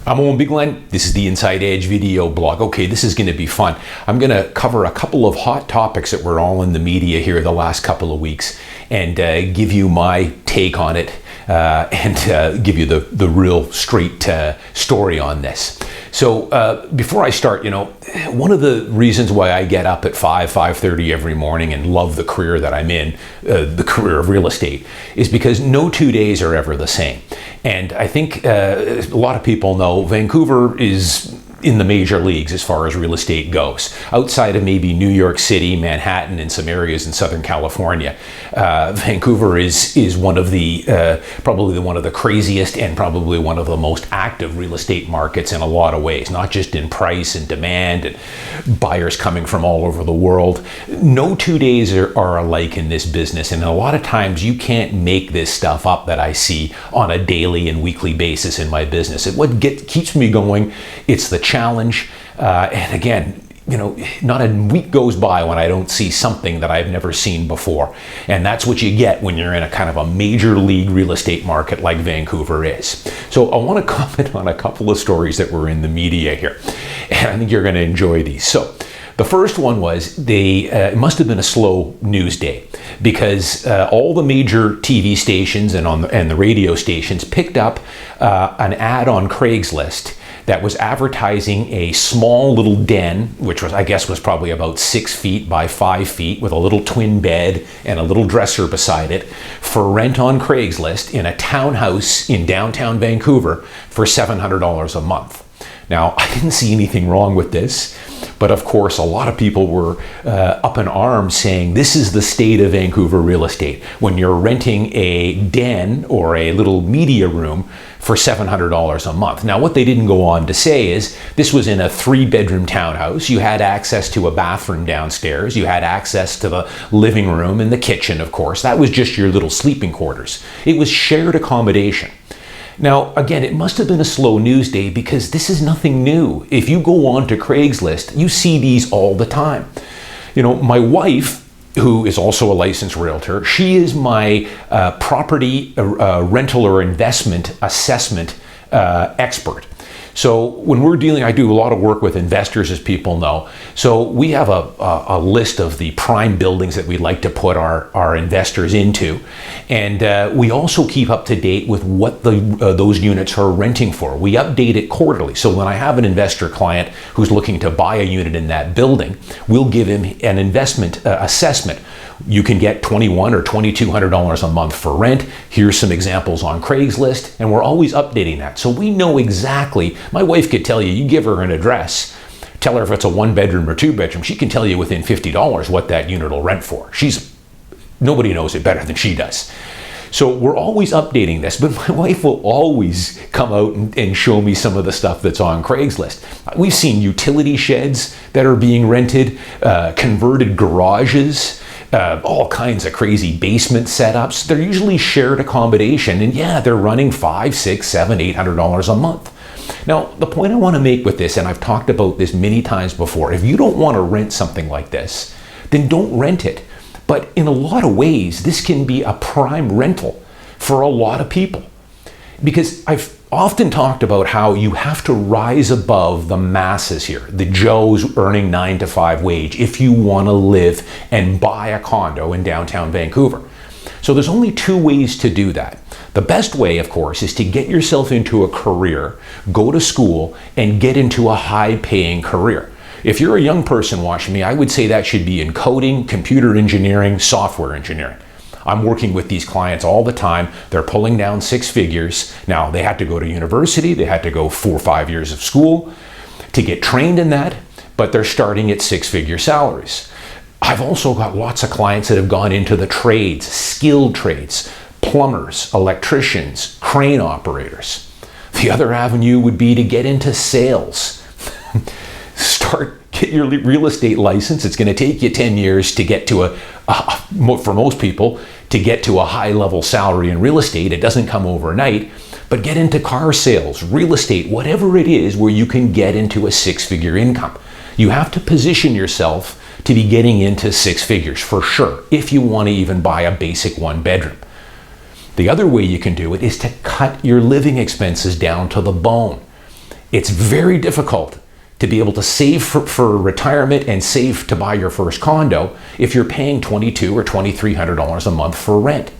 I'm Owen Bigland. This is the Inside Edge video blog. Okay, this is going to be fun. I'm going to cover a couple of hot topics that were all in the media here the last couple of weeks and give you my take on it and give you the real straight story on this. So before I start, one of the reasons why I get up at 5:30 every morning and love the career that I'm in, the career of real estate, is because no 2 days are ever the same. And I think a lot of people know Vancouver is in the major leagues as far as real estate goes. Outside of maybe New York City, Manhattan, and some areas in Southern California, Vancouver is one of the probably one of the craziest and probably one of the most active real estate markets in a lot of ways, not just in price and demand and buyers coming from all over the world. No 2 days are alike in this business, and a lot of times you can't make this stuff up that I see on a daily and weekly basis in my business. What keeps me going, it's the challenge, and again, not a week goes by when I don't see something that I've never seen before. And that's what you get when you're in a kind of a major league real estate market like Vancouver is. So I want to comment on a couple of stories that were in the media here, and I think you're going to enjoy these. So the first one was it must have been a slow news day because all the major TV stations and the radio stations picked up an ad on Craigslist that was advertising a small little den, which I guess was probably about 6 feet by 5 feet, with a little twin bed and a little dresser beside it, for rent on Craigslist in a townhouse in downtown Vancouver for $700 a month. Now, I didn't see anything wrong with this, but of course, a lot of people were up in arms saying this is the state of Vancouver real estate. When you're renting a den or a little media room for $700 a month. Now, what they didn't go on to say is this was in a 3-bedroom townhouse. You had access to a bathroom downstairs. You had access to the living room and the kitchen, of course. That was just your little sleeping quarters. It was shared accommodation. Now, again, it must have been a slow news day because this is nothing new. If you go on to Craigslist, you see these all the time. My wife, who is also a licensed realtor, she is my property rental or investment assessment expert. So when we're dealing, I do a lot of work with investors, as people know. So we have a list of the prime buildings that we'd like to put our investors into. And we also keep up to date with what those units are renting for. We update it quarterly. So when I have an investor client who's looking to buy a unit in that building, we'll give him an investment assessment. You can get $2,100 or $2,200 a month for rent. Here's some examples on Craigslist, and we're always updating that. So we know exactly. My wife could tell you give her an address, tell her if it's a 1-bedroom or 2-bedroom, she can tell you within $50 what that unit will rent for. Nobody knows it better than she does. So we're always updating this, but my wife will always come out and show me some of the stuff that's on Craigslist. We've seen utility sheds that are being rented, converted garages, all kinds of crazy basement setups. They're usually shared accommodation, and yeah, they're running $500, $600, $700, $800 a month. Now, the point I want to make with this, and I've talked about this many times before, if you don't want to rent something like this, then don't rent it. But in a lot of ways, this can be a prime rental for a lot of people. Because I've often talked about how you have to rise above the masses here, the Joes earning 9 to 5 wage, if you want to live and buy a condo in downtown Vancouver. So there's only 2 ways to do that. The best way, of course, is to get yourself into a career, go to school, and get into a high-paying career. If you're a young person watching me, I would say that should be in coding, computer engineering, software engineering. I'm working with these clients all the time. They're pulling down 6 figures. Now, they had to go to university. They had to go 4 or 5 years of school to get trained in that, but they're starting at 6-figure salaries. I've also got lots of clients that have gone into the trades, skilled trades, plumbers, electricians, crane operators. The other avenue would be to get into sales. Get your real estate license. It's going to take you 10 years to get to for most people, to get to a high-level salary in real estate. It doesn't come overnight, but get into car sales, real estate, whatever it is where you can get into a 6-figure income. You have to position yourself to be getting into 6 figures for sure, if you want to even buy a basic 1-bedroom. The other way you can do it is to cut your living expenses down to the bone. It's very difficult to be able to save for retirement and save to buy your first condo if you're paying $2,200 or $2,300 a month for rent.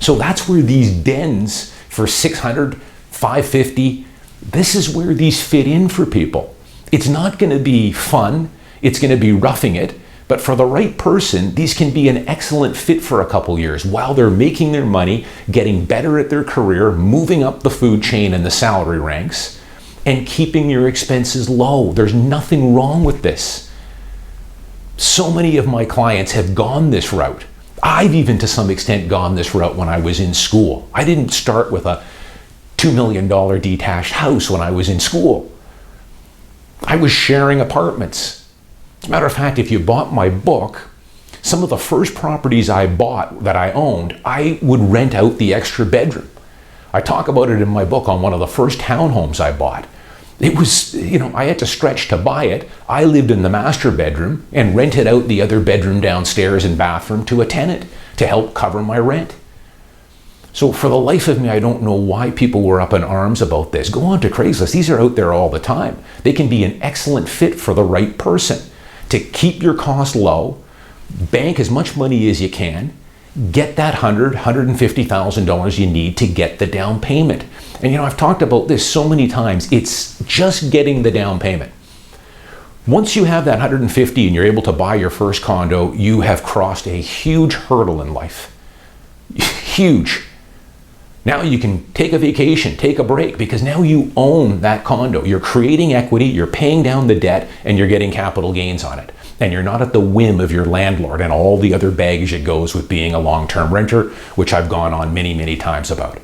So that's where these dens for $600, $550, this is where these fit in for people. It's not going to be fun. It's going to be roughing it. But for the right person, these can be an excellent fit for a couple years while they're making their money, getting better at their career, moving up the food chain and the salary ranks, and keeping your expenses low. There's nothing wrong with this. So many of my clients have gone this route. I've even to some extent gone this route when I was in school. I didn't start with a $2 million detached house when I was in school. I was sharing apartments. As a matter of fact, if you bought my book, some of the first properties I bought that I owned, I would rent out the extra bedroom. I talk about it in my book on one of the first townhomes I bought. It was, I had to stretch to buy it. I lived in the master bedroom and rented out the other bedroom downstairs and bathroom to a tenant to help cover my rent. So for the life of me, I don't know why people were up in arms about this. Go on to Craigslist. These are out there all the time. They can be an excellent fit for the right person to keep your costs low, bank as much money as you can, get that $150,000 you need to get the down payment. And I've talked about this so many times. It's just getting the down payment. Once you have that 150 and you're able to buy your first condo, you have crossed a huge hurdle in life. Huge. Now you can take a vacation, take a break, because now you own that condo. You're creating equity, you're paying down the debt, and you're getting capital gains on it. And you're not at the whim of your landlord and all the other baggage that goes with being a long-term renter, which I've gone on many, many times about.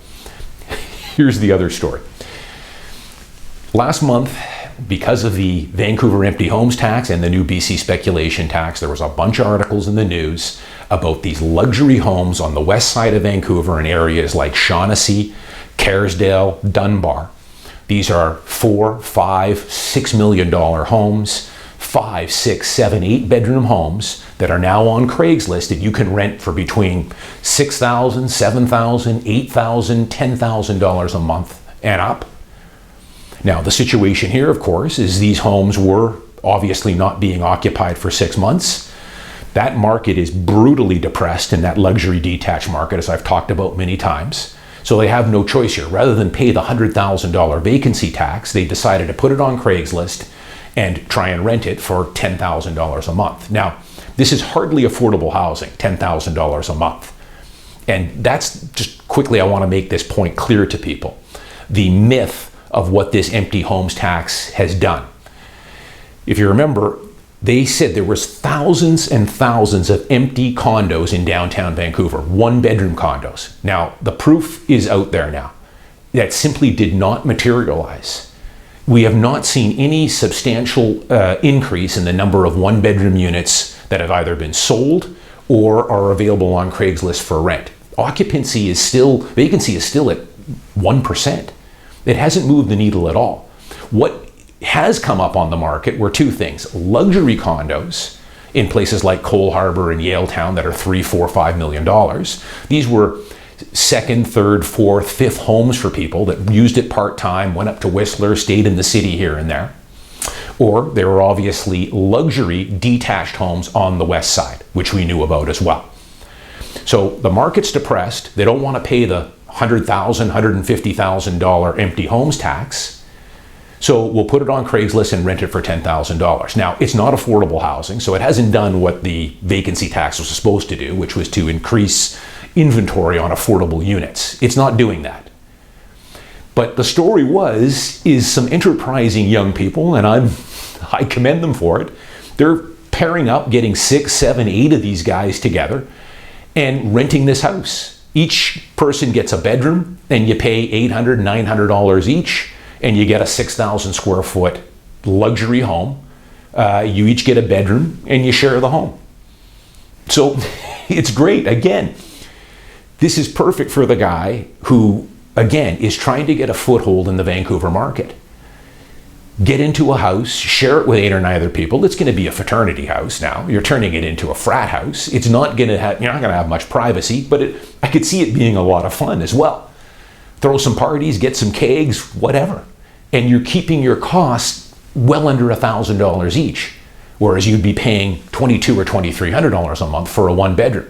Here's the other story. Last month, because of the Vancouver Empty Homes Tax and the new BC speculation tax, there was a bunch of articles in the news about these luxury homes on the west side of Vancouver in areas like Shaughnessy, Kerrisdale, Dunbar. These are $4, $5, $6 million homes, 5, 6, 7, 8 bedroom homes that are now on Craigslist, and you can rent for between $6,000, $7,000, $8,000, $10,000 a month and up. Now, the situation here, of course, is these homes were obviously not being occupied for 6 months. That market is brutally depressed in that luxury detached market, as I've talked about many times. So they have no choice here. Rather than pay the $100,000 vacancy tax, they decided to put it on Craigslist and try and rent it for $10,000 a month. Now, this is hardly affordable housing, $10,000 a month. And that's just quickly, I want to make this point clear to people. The myth of what this empty homes tax has done. If you remember, they said there was thousands and thousands of empty condos in downtown Vancouver, 1-bedroom condos. Now, the proof is out there now. That simply did not materialize. We have not seen any substantial increase in the number of 1-bedroom units that have either been sold or are available on Craigslist for rent. Vacancy is still at 1%. It hasn't moved the needle at all. What has come up on the market were two things. Luxury condos in places like Cole Harbour and Yaletown that are $3, $4, $5 million. These were second, third, fourth, fifth homes for people that used it part-time, went up to Whistler, stayed in the city here and there. Or there were obviously luxury detached homes on the west side, which we knew about as well. So the market's depressed. They don't want to pay the $100,000, $150,000 empty homes tax. So we'll put it on Craigslist and rent it for $10,000. Now, it's not affordable housing, so it hasn't done what the vacancy tax was supposed to do, which was to increase inventory on affordable units. It's not doing that. But the story is some enterprising young people, and I commend them for it. They're pairing up, getting 6, 7, 8 of these guys together and renting this house. Each person gets a bedroom, and you pay $800, $900 each, and you get a 6,000 square foot luxury home. You each get a bedroom, and you share the home. So it's great. Again, this is perfect for the guy who, again, is trying to get a foothold in the Vancouver market. Get into a house, share it with 8 or 9 other people. It's going to be a fraternity house now. You're turning it into a frat house. It's not going to have, you're not going to have much privacy, but I could see it being a lot of fun as well. Throw some parties, get some kegs, whatever. and you're keeping your costs well under $1,000 each, whereas you'd be paying $2,200 or $2,300 a month for a one bedroom.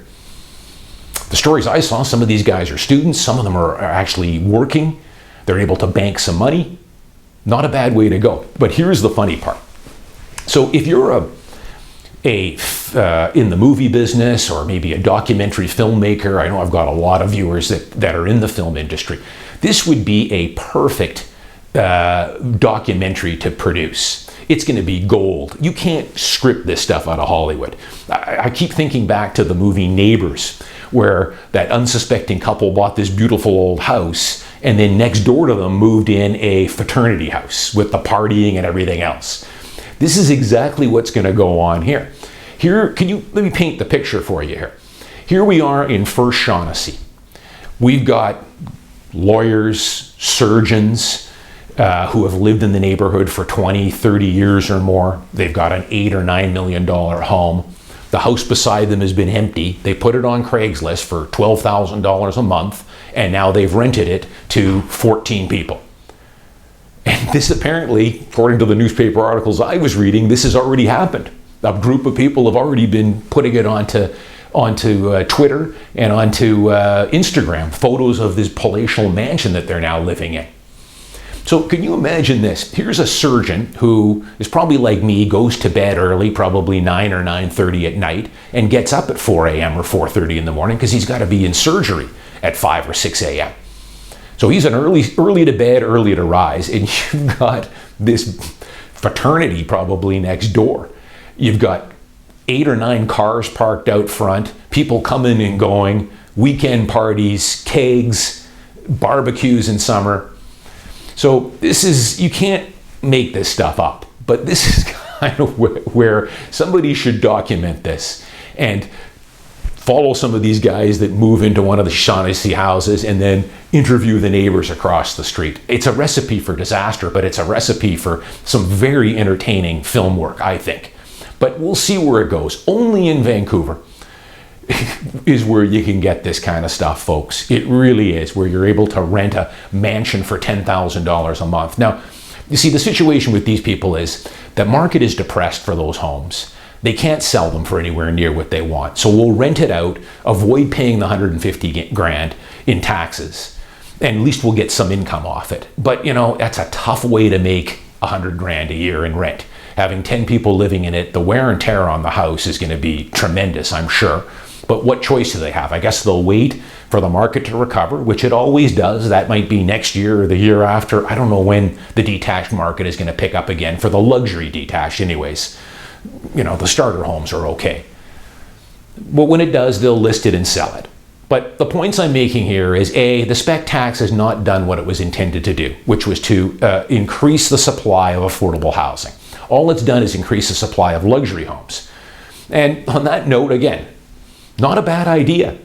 The stories I saw, some of these guys are students, some of them are actually working. They're able to bank some money. Not a bad way to go. But here's the funny part. So if you're in the movie business, or maybe a documentary filmmaker, I know I've got a lot of viewers that are in the film industry, this would be a perfect documentary to produce. It's going to be gold. You can't script this stuff out of Hollywood. I keep thinking back to the movie Neighbours, where that unsuspecting couple bought this beautiful old house, and then next door to them moved in a fraternity house with the partying and everything else. This is exactly what's going to go on here. Let me paint the picture for you here. Here we are in First Shaughnessy. We've got lawyers, surgeons, who have lived in the neighborhood for 20, 30 years or more. They've got an $8 or $9 million home. The house beside them has been empty. They put it on Craigslist for $12,000 a month, and now they've rented it to 14 people. And this apparently, according to the newspaper articles I was reading, this has already happened. A group of people have already been putting it onto Twitter and onto Instagram, photos of this palatial mansion that they're now living in. So can you imagine this? Here's a surgeon who is probably like me, goes to bed early, probably 9 or 9:30 at night, and gets up at 4 a.m. or 4:30 in the morning because he's got to be in surgery at 5 or 6 a.m. So he's an early to bed, early to rise, and you've got this fraternity probably next door. You've got 8 or 9 cars parked out front, people coming and going, weekend parties, kegs, barbecues in summer. So you can't make this stuff up, but this is kind of where somebody should document this and follow some of these guys that move into one of the Shaughnessy houses and then interview the neighbors across the street. It's a recipe for disaster, but it's a recipe for some very entertaining film work, I think. But we'll see where it goes. Only in Vancouver is where you can get this kind of stuff, folks. It really is, where you're able to rent a mansion for $10,000 a month. Now, you see, the situation with these people is the market is depressed for those homes. They can't sell them for anywhere near what they want. So we'll rent it out, avoid paying the $150,000 in taxes, and at least we'll get some income off it. But, that's a tough way to make $100,000 a year in rent. Having 10 people living in it, the wear and tear on the house is going to be tremendous, I'm sure. But what choice do they have? I guess they'll wait for the market to recover, which it always does. That might be next year or the year after. I don't know when the detached market is going to pick up again, for the luxury detached anyways. The starter homes are okay. But when it does, they'll list it and sell it. But the points I'm making here is, A, the spec tax has not done what it was intended to do, which was to increase the supply of affordable housing. All it's done is increase the supply of luxury homes. And on that note, again, not a bad idea.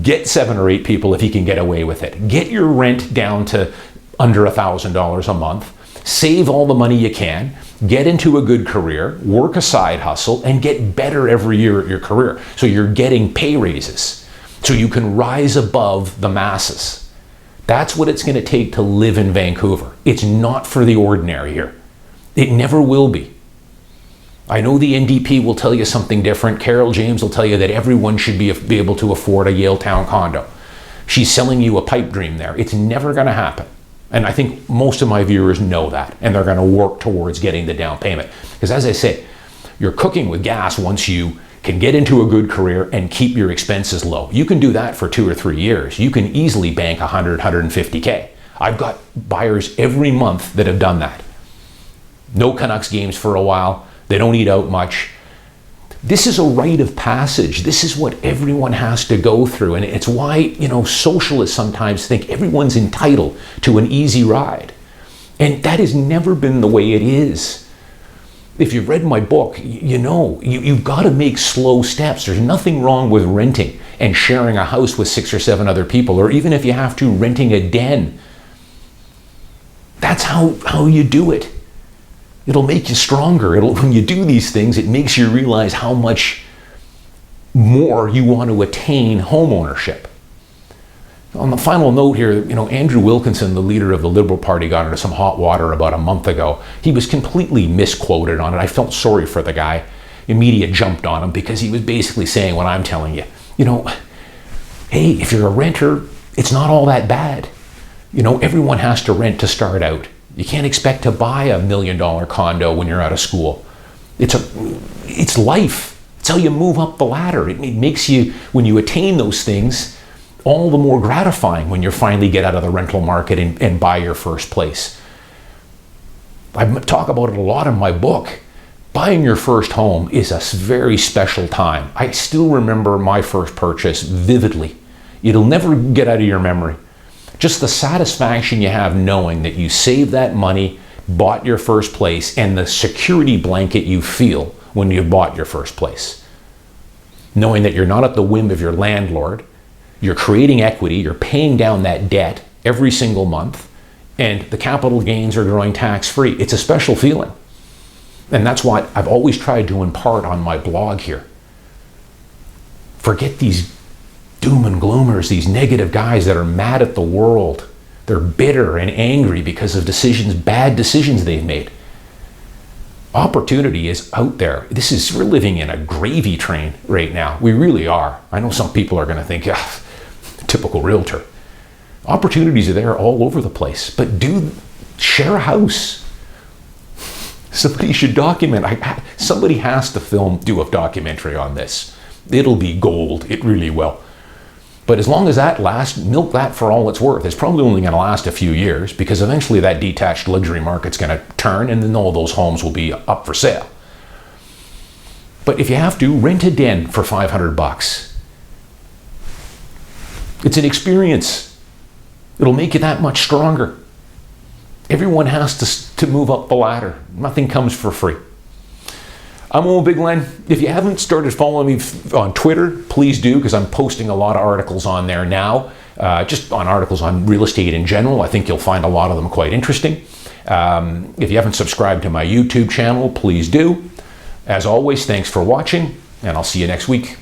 Get 7 or 8 people if you can get away with it. Get your rent down to under $1,000 a month. Save all the money you can. Get into a good career. Work a side hustle and get better every year at your career. So you're getting pay raises. So you can rise above the masses. That's what it's going to take to live in Vancouver. It's not for the ordinary here. It never will be. I know the NDP will tell you something different. Carol James will tell you that everyone should be able to afford a Yaletown condo. She's selling you a pipe dream there. It's never going to happen. And I think most of my viewers know that, and they're going to work towards getting the down payment. Because as I say, you're cooking with gas once you can get into a good career and keep your expenses low. You can do that for 2 or 3 years. You can easily bank 100, 150K. I've got buyers every month that have done that. No Canucks games for a while. They don't eat out much. This is a rite of passage. This is what everyone has to go through. And it's why, socialists sometimes think everyone's entitled to an easy ride. And that has never been the way it is. If you've read my book, you've got to make slow steps. There's nothing wrong with renting and sharing a house with 6 or 7 other people, or even if you have to, renting a den. That's how you do it. It'll make you stronger. When you do these things, it makes you realize how much more you want to attain home ownership. On the final note here, Andrew Wilkinson, the leader of the Liberal Party, got into some hot water about a month ago. He was completely misquoted on it. I felt sorry for the guy. The media jumped on him because he was basically saying what I'm telling you. Hey, if you're a renter, it's not all that bad. Everyone has to rent to start out. You can't expect to buy $1 million condo when you're out of school. It's life. It's how you move up the ladder. It makes you, when you attain those things, all the more gratifying when you finally get out of the rental market and buy your first place. I talk about it a lot in my book. Buying your first home is a very special time. I still remember my first purchase vividly. It'll never get out of your memory. Just the satisfaction you have knowing that you saved that money, bought your first place, and the security blanket you feel when you bought your first place. Knowing that you're not at the whim of your landlord, you're creating equity, you're paying down that debt every single month, and the capital gains are growing tax-free. It's a special feeling. And that's what I've always tried to impart on my blog here. Forget these doom and gloomers, these negative guys that are mad at the world. They're bitter and angry because of bad decisions they've made. Opportunity is out there. We're living in a gravy train right now. We really are. I know some people are going to think, typical realtor. Opportunities are there all over the place, but share a house. Somebody should document. Somebody has to do a documentary on this. It'll be gold. It really will. But as long as that lasts, milk that for all it's worth. It's probably only going to last a few years because eventually that detached luxury market's going to turn and then all those homes will be up for sale. But if you have to, rent a den for $500. It's an experience. It'll make you that much stronger. Everyone has to move up the ladder. Nothing comes for free. I'm Owen Bigland. If you haven't started following me on Twitter, please do, because I'm posting a lot of articles on there now, just on articles on real estate in general. I think you'll find a lot of them quite interesting. If you haven't subscribed to my YouTube channel, please do. As always, thanks for watching, and I'll see you next week.